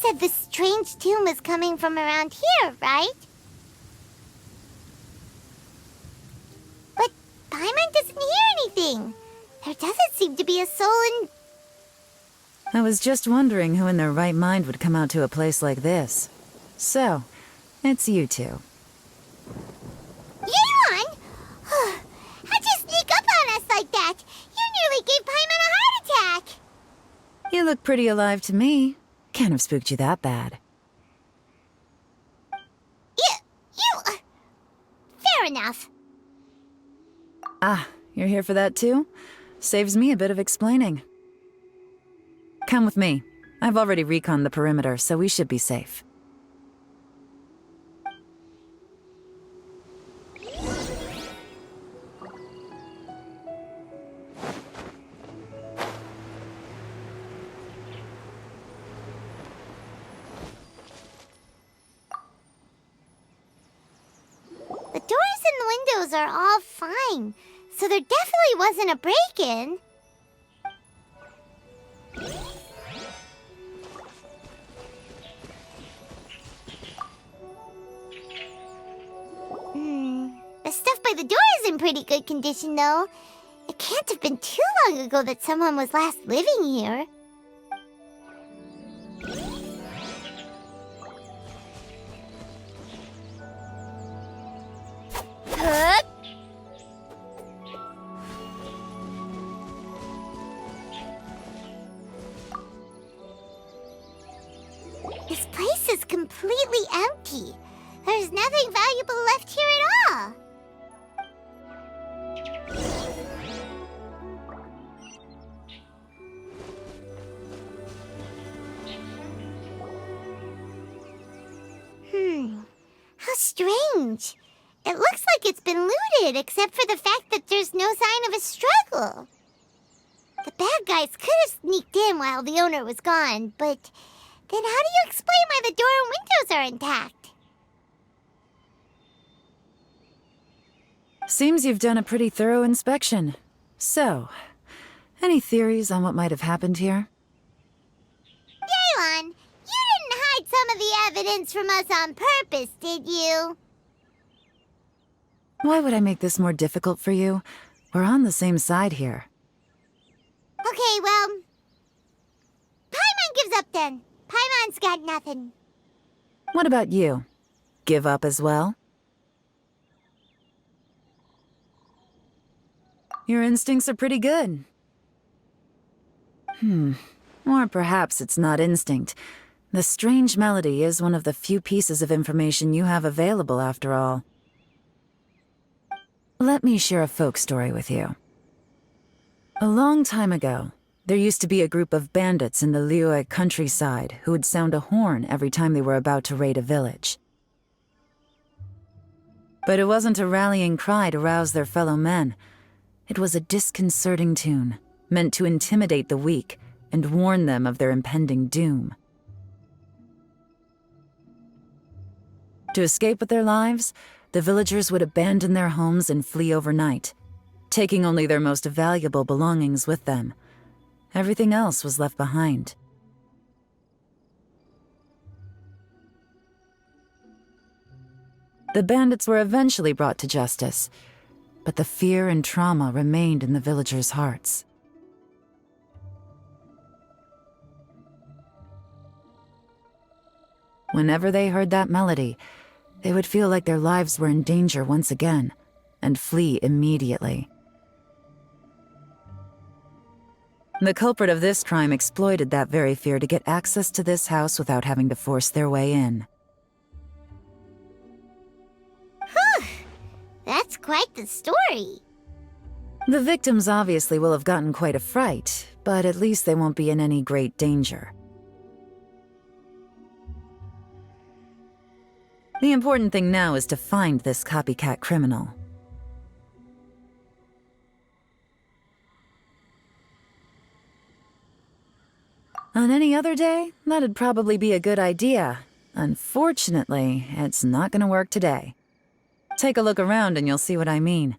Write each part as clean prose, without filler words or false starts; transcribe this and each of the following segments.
said the strange tune was coming from around here, right? But Paimon doesn't hear anything. There doesn't seem to be a soul in... I was just wondering who in their right mind would come out to a place like this. So, it's you two. Yelan! How'd you sneak up on us like that? You nearly gave Paimon a heart attack! You look pretty alive to me. Can't have spooked you that bad. Fair enough. Ah, you're here for that too? Saves me a bit of explaining. Come with me. I've already reconned the perimeter, so we should be safe. The doors and the windows are all fine, so there definitely wasn't a break-in. The stuff by the door is in pretty good condition, though. It can't have been too long ago that someone was last living here. This place is completely empty. There's nothing valuable left here at all. How strange. It looks like it's been looted, except for the fact that there's no sign of a struggle. The bad guys could have sneaked in while the owner was gone, but then how do you explain why the door and windows are intact? Seems you've done a pretty thorough inspection. So, any theories on what might have happened here? Yelan, you didn't hide some of the evidence from us on purpose, did you? Why would I make this more difficult for you? We're on the same side here. Okay, well... Paimon gives up then. Paimon's got nothing. What about you? Give up as well? Your instincts are pretty good. Or perhaps it's not instinct. The strange melody is one of the few pieces of information you have available, after all. Let me share a folk story with you. A long time ago, there used to be a group of bandits in the Liyue countryside who would sound a horn every time they were about to raid a village. But it wasn't a rallying cry to rouse their fellow men. It was a disconcerting tune, meant to intimidate the weak and warn them of their impending doom. To escape with their lives, the villagers would abandon their homes and flee overnight, taking only their most valuable belongings with them. Everything else was left behind. The bandits were eventually brought to justice, but the fear and trauma remained in the villagers' hearts. Whenever they heard that melody, they would feel like their lives were in danger once again, and flee immediately. The culprit of this crime exploited that very fear to get access to this house without having to force their way in. That's quite the story. The victims obviously will have gotten quite a fright, but at least they won't be in any great danger. The important thing now is to find this copycat criminal. On any other day, that'd probably be a good idea. Unfortunately, it's not gonna work today. Take a look around and you'll see what I mean.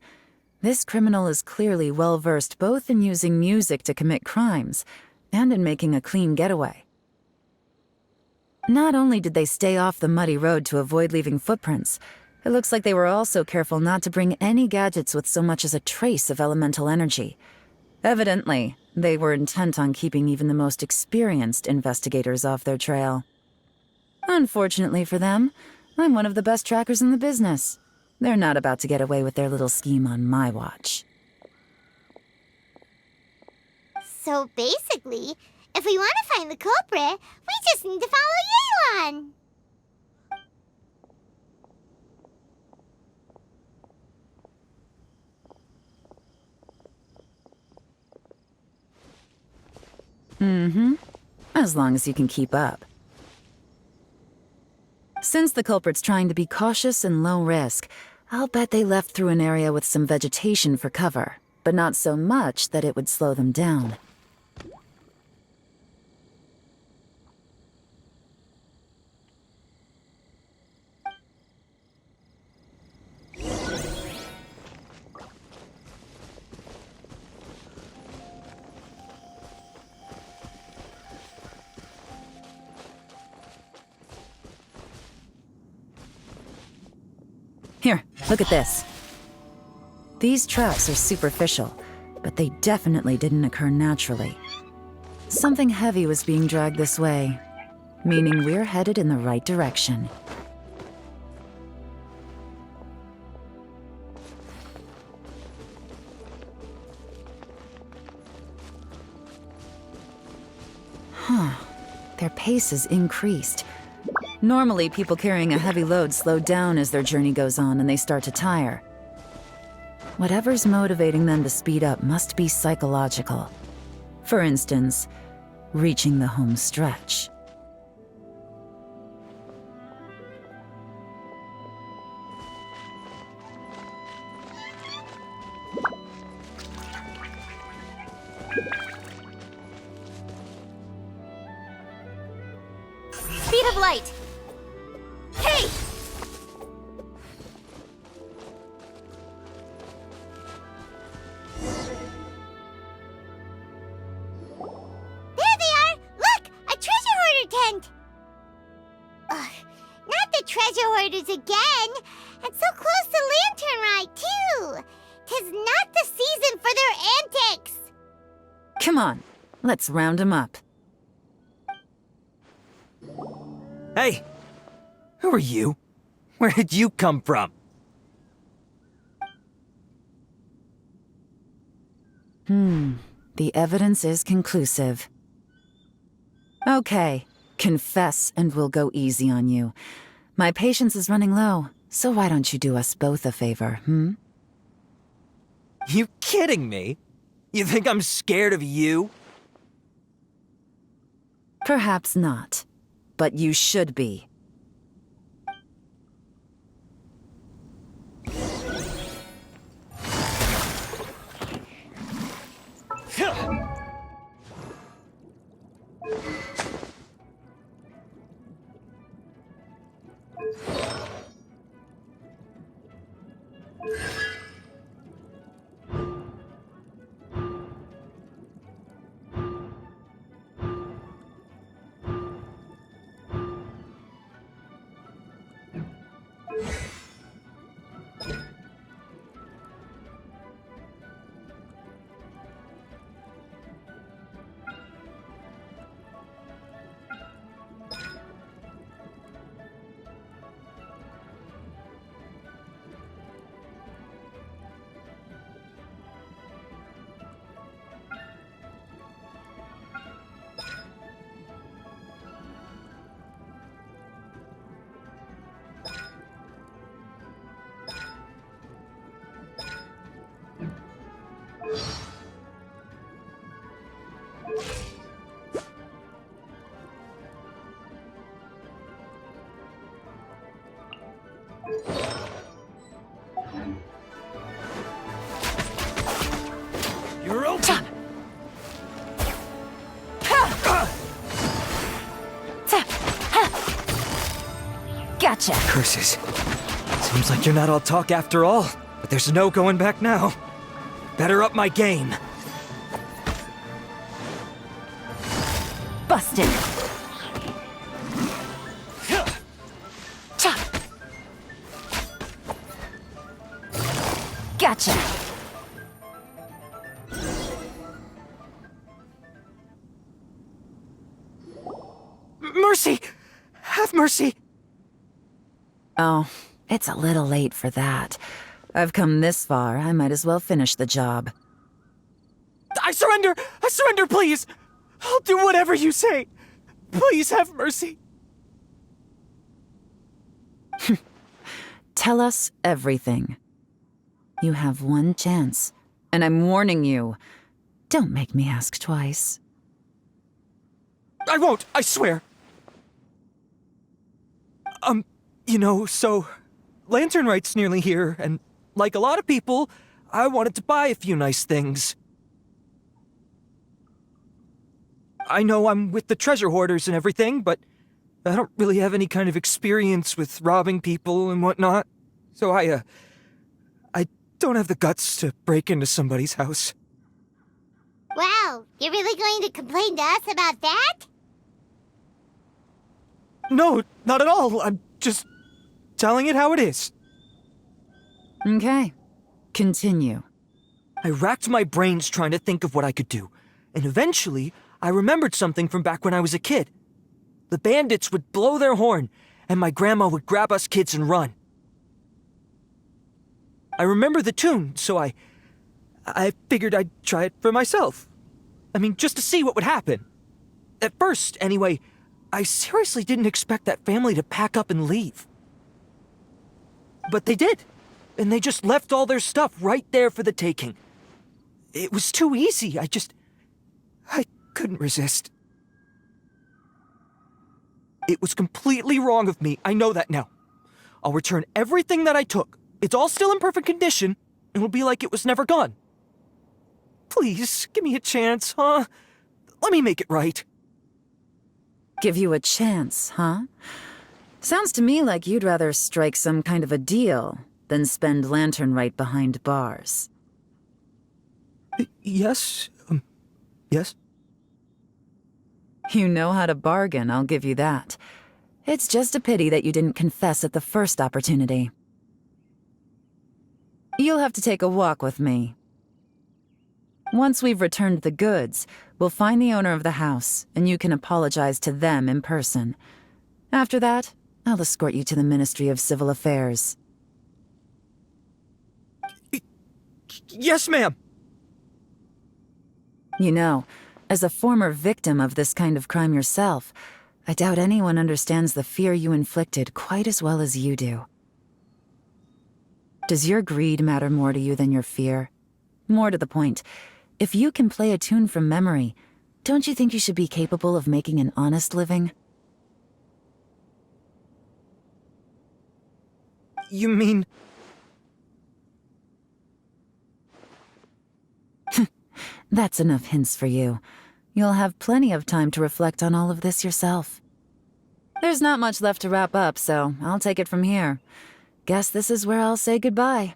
This criminal is clearly well-versed both in using music to commit crimes and in making a clean getaway. Not only did they stay off the muddy road to avoid leaving footprints, it looks like they were also careful not to bring any gadgets with so much as a trace of elemental energy. Evidently, they were intent on keeping even the most experienced investigators off their trail. Unfortunately for them, I'm one of the best trackers in the business. They're not about to get away with their little scheme on my watch. So basically, if we want to find the culprit, we just need to follow Yelan. As long as you can keep up. Since the culprit's trying to be cautious and low risk, I'll bet they left through an area with some vegetation for cover, but not so much that it would slow them down. Here, look at this. These traps are superficial, but they definitely didn't occur naturally. Something heavy was being dragged this way, meaning we're headed in the right direction. Their pace has increased. Normally, people carrying a heavy load slow down as their journey goes on and they start to tire. Whatever's motivating them to speed up must be psychological. For instance, reaching the home stretch. Speed of light! Hey! There they are! Look! A treasure hoarder tent! Ugh, not the treasure hoarders again! And so close to Lanternrite, too! 'Tis not the season for their antics! Come on, let's round them up. Hey! Who are you? Where did you come from? The evidence is conclusive. Okay, confess and we'll go easy on you. My patience is running low, so why don't you do us both a favor, You kidding me? You think I'm scared of you? Perhaps not, but you should be. You're open! Gotcha! Curses. Seems like you're not all talk after all, but there's no going back now. Better up my game. Busted! mercy! Have mercy! Oh, it's a little late for that. I've come this far, I might as well finish the job. I surrender! I surrender, please! I'll do whatever you say! Please have mercy! Tell us everything. You have one chance, and I'm warning you. Don't make me ask twice. I won't, I swear! So Lanternrite's nearly here, and like a lot of people, I wanted to buy a few nice things. I know I'm with the treasure hoarders and everything, but I don't really have any kind of experience with robbing people and whatnot. So I don't have the guts to break into somebody's house. Wow, you're really going to complain to us about that? No, not at all. I'm just telling it how it is. Okay, continue. I racked my brains trying to think of what I could do, and eventually I remembered something from back when I was a kid. The bandits would blow their horn, and my grandma would grab us kids and run. I remember the tune, so I figured I'd try it for myself. I mean, just to see what would happen. At first, anyway, I seriously didn't expect that family to pack up and leave. But they did, and they just left all their stuff right there for the taking. It was too easy, I couldn't resist. It was completely wrong of me, I know that now. I'll return everything that I took. It's all still in perfect condition, and it'll be like it was never gone. Please, give me a chance, huh? Let me make it right. Give you a chance, huh? Sounds to me like you'd rather strike some kind of a deal than spend Lanternrite behind bars. Yes? Yes? You know how to bargain, I'll give you that. It's just a pity that you didn't confess at the first opportunity. You'll have to take a walk with me. Once we've returned the goods, we'll find the owner of the house, and you can apologize to them in person. After that, I'll escort you to the Ministry of Civil Affairs. Yes, ma'am! You know, as a former victim of this kind of crime yourself, I doubt anyone understands the fear you inflicted quite as well as you do. Does your greed matter more to you than your fear? More to the point, if you can play a tune from memory, don't you think you should be capable of making an honest living? You mean... That's enough hints for you. You'll have plenty of time to reflect on all of this yourself. There's not much left to wrap up, so I'll take it from here. Guess this is where I'll say goodbye.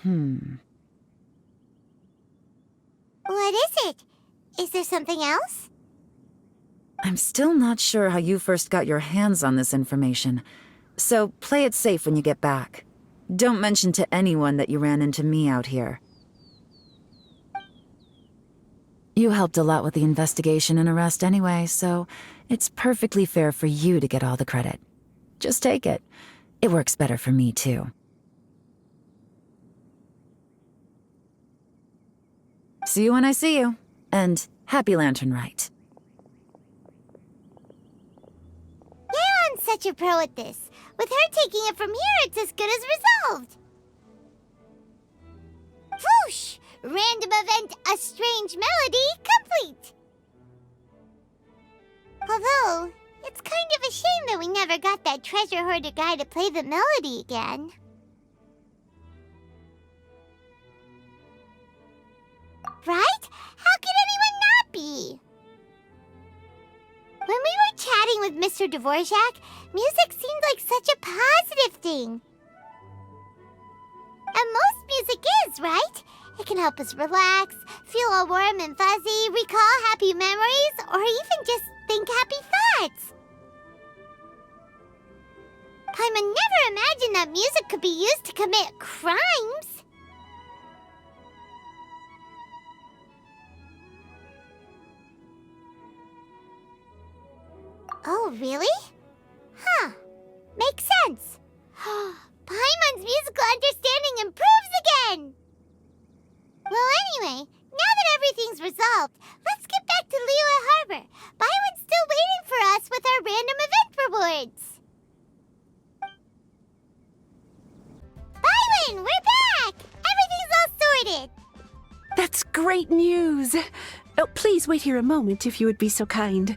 What is it? Is there something else? I'm still not sure how you first got your hands on this information, so play it safe when you get back. Don't mention to anyone that you ran into me out here. You helped a lot with the investigation and arrest anyway, so it's perfectly fair for you to get all the credit. Just take it. It works better for me, too. See you when I see you, and happy Lanternrite. Yelan's such a pro at this. With her taking it from here, it's as good as resolved. Whoosh! Random event, a strange melody, complete! Although, it's kind of a shame that we never got that treasure hoarder guy to play the melody again. Right? How could anyone not be? When we were chatting with Mr. Dvorak, music seemed like such a positive thing. And most music is, right? It can help us relax, feel all warm and fuzzy, recall happy memories, or even just think happy thoughts. Paimon never imagined that music could be used to commit crimes. Oh, really? Huh. Makes sense. Paimon's musical understanding improves again! Well, anyway, now that everything's resolved, let's get back to Liyue Harbor. Byron's still waiting for us with our random event rewards. Byron, we're back! Everything's all sorted. That's great news! Oh, please wait here a moment if you would be so kind.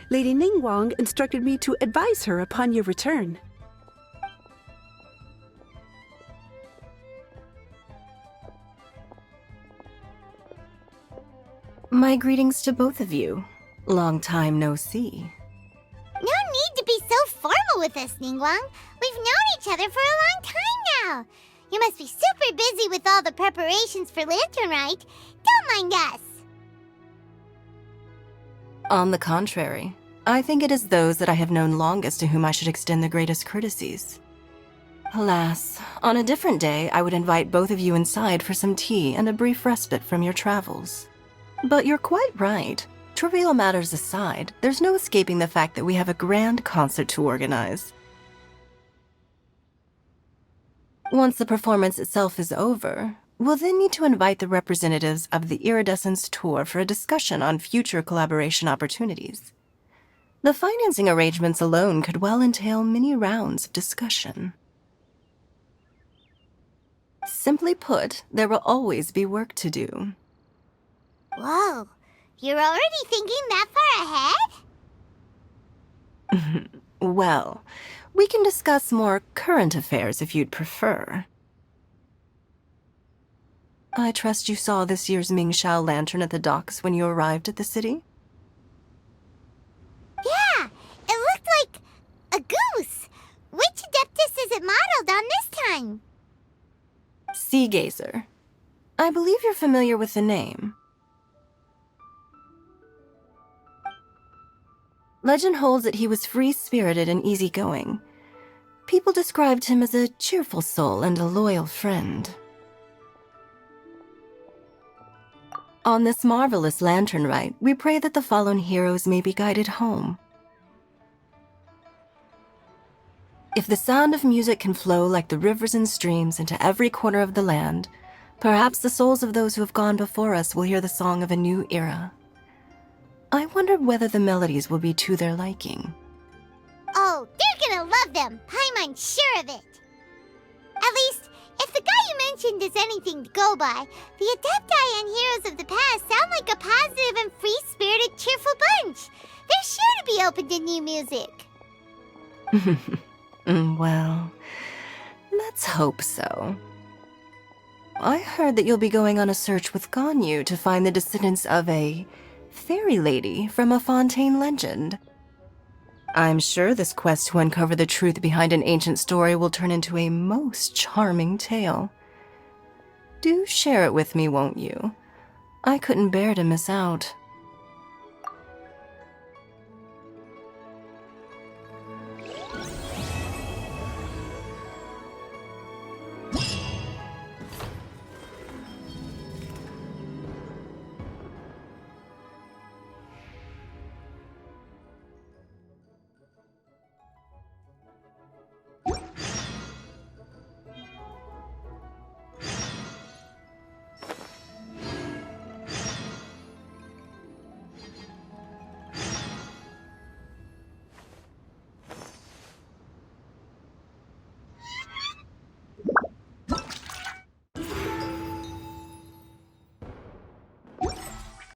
Lady Ningguang instructed me to advise her upon your return. My greetings to both of you. Long time no see. No need to be so formal with us, Ningguang. We've known each other for a long time now. You must be super busy with all the preparations for Lanternrite. Don't mind us. On the contrary, I think it is those that I have known longest to whom I should extend the greatest courtesies. Alas, on a different day, I would invite both of you inside for some tea and a brief respite from your travels. But you're quite right. Trivial matters aside, there's no escaping the fact that we have a grand concert to organize. Once the performance itself is over, we'll then need to invite the representatives of the Iridescence Tour for a discussion on future collaboration opportunities. The financing arrangements alone could well entail many rounds of discussion. Simply put, there will always be work to do. Whoa, you're already thinking that far ahead? Well, we can discuss more current affairs if you'd prefer. I trust you saw this year's Mingxiao lantern at the docks when you arrived at the city? Yeah, it looked like a goose. Which Adeptus is it modeled on this time? Sea Gazer. I believe you're familiar with the name. Legend holds that he was free-spirited and easygoing. People described him as a cheerful soul and a loyal friend. On this marvelous Lanternrite, we pray that the fallen heroes may be guided home. If the sound of music can flow like the rivers and streams into every corner of the land, perhaps the souls of those who have gone before us will hear the song of a new era. I wonder whether the melodies will be to their liking. Oh, they're gonna love them. Paimon's sure of it. At least, if the guy you mentioned is anything to go by, the Adepti and heroes of the past sound like a positive and free-spirited, cheerful bunch. They're sure to be open to new music. Well, let's hope so. I heard that you'll be going on a search with Ganyu to find the descendants of a fairy lady from a Fontaine legend. I'm sure this quest to uncover the truth behind an ancient story will turn into a most charming tale. Do share it with me, won't you? I couldn't bear to miss out.